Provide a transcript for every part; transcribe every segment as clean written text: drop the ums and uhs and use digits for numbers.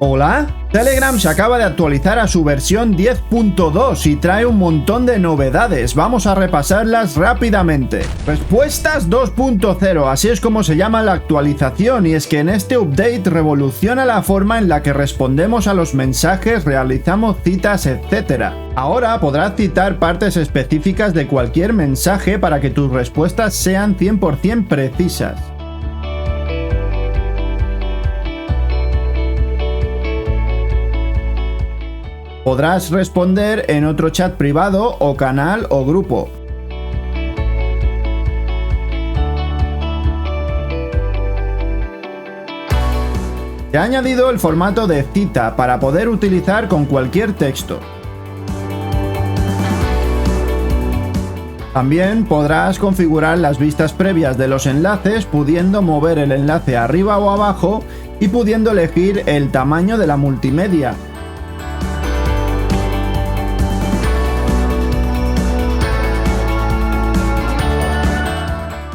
¿Hola? Telegram se acaba de actualizar a su versión 10.2 y trae un montón de novedades. Vamos a repasarlas rápidamente. Respuestas 2.0, así es como se llama la actualización, y es que en este update revoluciona la forma en la que respondemos a los mensajes, realizamos citas, etc. Ahora podrás citar partes específicas de cualquier mensaje para que tus respuestas sean 100% precisas. Podrás responder en otro chat privado o canal o grupo. Se ha añadido el formato de cita para poder utilizar con cualquier texto. También podrás configurar las vistas previas de los enlaces, pudiendo mover el enlace arriba o abajo y pudiendo elegir el tamaño de la multimedia.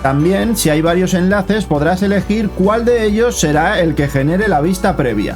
También, si hay varios enlaces, podrás elegir cuál de ellos será el que genere la vista previa.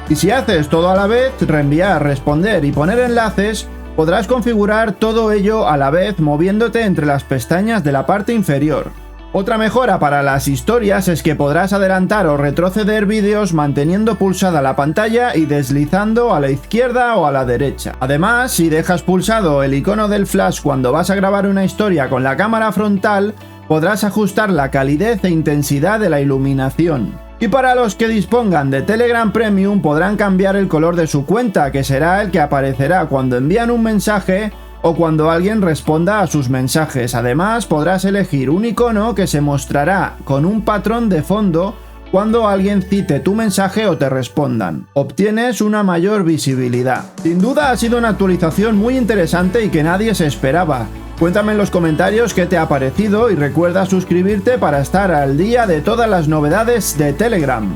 Y si haces todo a la vez, reenviar, responder y poner enlaces, podrás configurar todo ello a la vez moviéndote entre las pestañas de la parte inferior. Otra mejora para las historias es que podrás adelantar o retroceder vídeos manteniendo pulsada la pantalla y deslizando a la izquierda o a la derecha. Además, si dejas pulsado el icono del flash cuando vas a grabar una historia con la cámara frontal, podrás ajustar la calidez e intensidad de la iluminación. Y para los que dispongan de Telegram Premium podrán cambiar el color de su cuenta, que será el que aparecerá cuando envían un mensaje o cuando alguien responda a sus mensajes. Además, podrás elegir un icono que se mostrará con un patrón de fondo cuando alguien cite tu mensaje o te respondan. Obtienes una mayor visibilidad. Sin duda ha sido una actualización muy interesante y que nadie se esperaba. Cuéntame en los comentarios qué te ha parecido y recuerda suscribirte para estar al día de todas las novedades de Telegram.